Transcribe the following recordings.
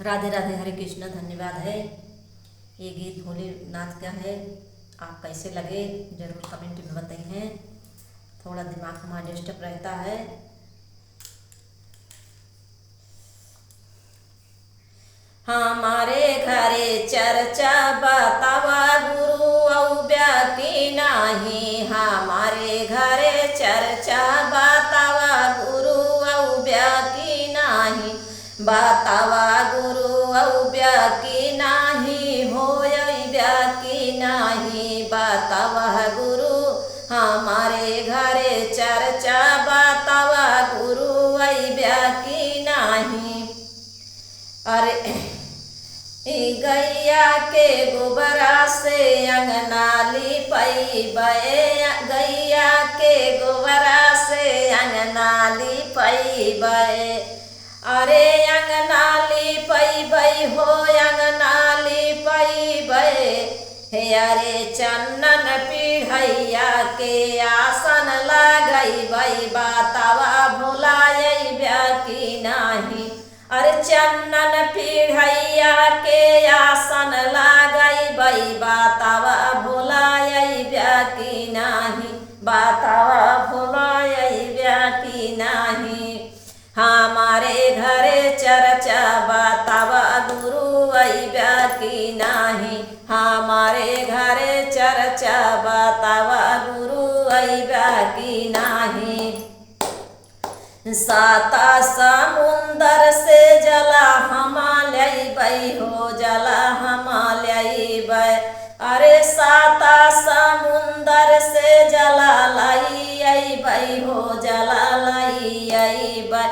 राधे राधे, हरे कृष्ण। धन्यवाद है। ये गीत भोलेनाथ का है। आप कैसे लगे जरूर कमेंट में बताइए। थोड़ा दिमाग हमारा डिस्टर्ब रहता है। हमारे घरे चर्चा बतावा गुरु औब्या की नाही। हमारे घरे चर्चा बतावा गुरु औब्या की नाही। बतावा गुरु औब्या की नाही, होयब्या की नाही। बतावा गुरु हमारे घरे चर्चा बतावा गुरु औब्या की नाही। अरे गैया के गोबरा से अंगना लिपैबै। गैया के गोबरा से अंगना लिपैबै। अरे अंगना लिपैबै हो अंगना लिपैबै। हे अरे चन्नन पीढ़ैया के आसन लगैबै। बतावा भुलायब्या की नाही। अरे चन्नन पीढ़ैया के आसन लगैबै। बतावा भुलायब्या की नाही। बतावा भुलायब्या की नाही। हमारे घरे चर्चा बतावा गुरु अइब्या की नाही। हमारे घरे चर्चा बतावा गुरु अइब्या की नाही। साता समुंदर से जला हमा लैबै हो जला हमा लैबै। अरे साता समुंदर से जला लैबै हो जला लैबै।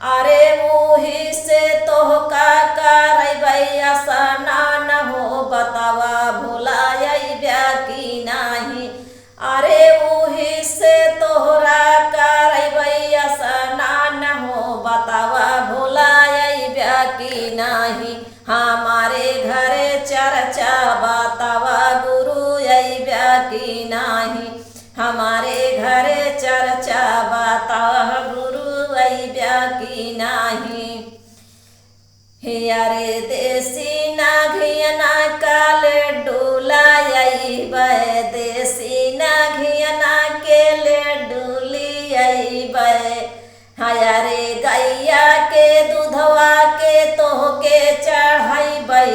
अरे मुही से तोहका करबै स्नान हो। बतावा भुलायब्या की नाही। अरे मुही से तोहरा करबै स्नान हो। बतावा भुलायब्या की नाही। हमारे घरे चर्चा बतावा गुरु अइब्या की नाही। हमारे घरे चर्चा बतावा गुरु अइब्या की नाही। हे अरे देसी नाघियना काल डोलायबै। देसी नाघियना के डोलियबै। अरे गैया के दूधवा के तोहके चढ़ैबै।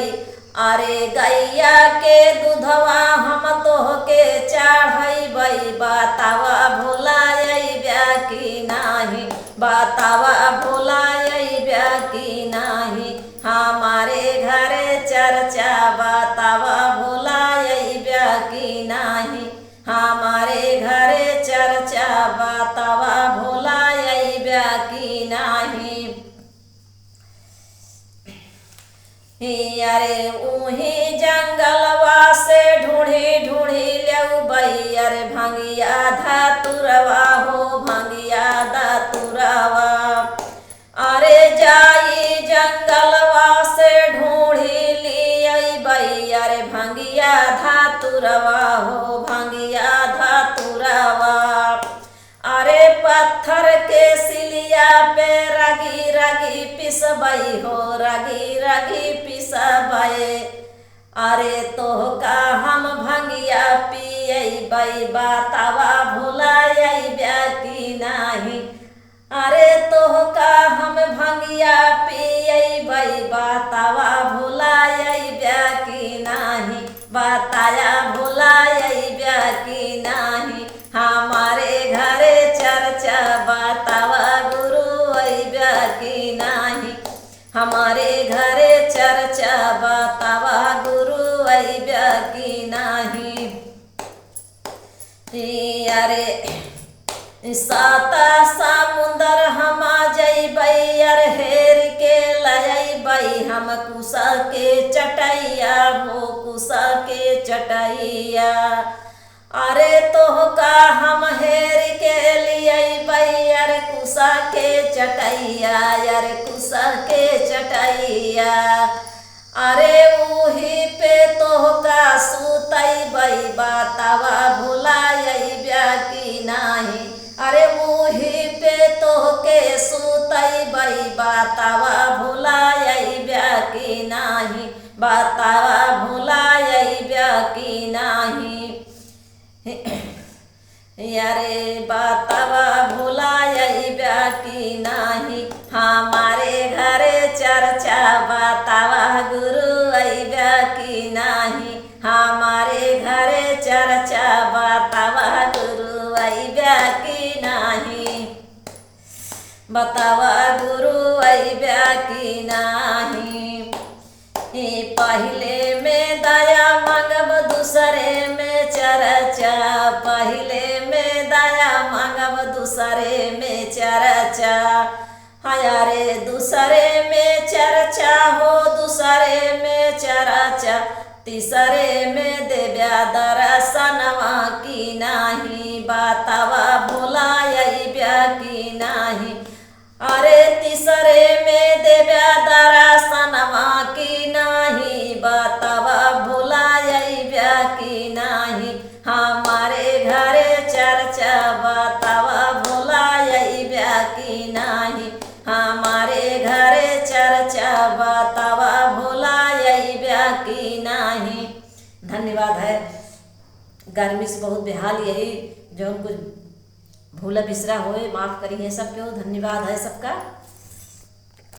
अरे गैया के दूधवा हम तोहके चढ़ैबै। बतावा भुलायब्या की नाही। बतावा भुलायब्या की नाही। हमारे घरे चर्चा बतावा भुलायब्या की नाही। हमारे घरे चर्चा बतावा भुलायब्या की नाही। अरे उही जंगलवा से ढूंढी ढूंढी लौबै। अरे भंगिया धतुरवा हो भंगिया धतुरवा। अरे जाई जंगलवा से ढूंढी लियबै। अरे भंगिया धतुरवा हो भंगिया धतुरवा। अरे पत्थर के सिलिया पे रगी रगी पिसबै हो रगी रगी पिसबै। अरे तोहका हम भंगिया पियबै। बतावा भुलायब्या की नाही। अरे तोहका हम भंगिया पियबै। बतावा भुलायब्या की नाही। बताया भुलायब्या की नाही। हमारे घरे चर्चा बतावा गुरु अइब्या की नाही। हमारे घरे चर्चा बतावा गुरु अइब्या की नाही। अरे साता समुंदर हम जइबै। अर हेर के लयबै हम कुसा के चटैया हो कुसा के चटैया। अरे तोहका हम हेर के लियबै। अर कुसा के चटैया अर कुसा के चटैया। अरे उही पे तोहका सुतैबै। बतावा भुलायब्या की नाही। अरे उही पे तोहके सुतैबै। बतावा भुलायब्या की बतावा भुलाइबा की नाही। यारे बतावा भुलाइबा की नाही, हमारे घरे चर्चा बतावा गुरु अइबा की नाही। हमारे घरे चर्चा बतावा गुरु अइबा की नाही। बतावा गुरु अइबा की नाही। पहिले में दया मांगब दूसरे में चर्चा, पहिले में दया मांगब दूसरे में चर्चा। हयारे दूसरे में चर्चा हो दूसरे में चर्चा, तीसरे में देव्या दर्शनवा की नाही। बतावा भुलाइबा की नाही। अरे तीसरे में देव्या दर्शनवा की नाही। बतावा भुलाइबा की नाही। हमारे घरे चर्चा बतावा भुलाइबा की नाही। हमारे घरे चर्चा बतावा भुलाइबा की नाही। धन्यवाद है। गर्मी से बहुत बेहाल, यही जो कुछ भूला बिसरा होए माफ़ करिए सबको। धन्यवाद है सबका।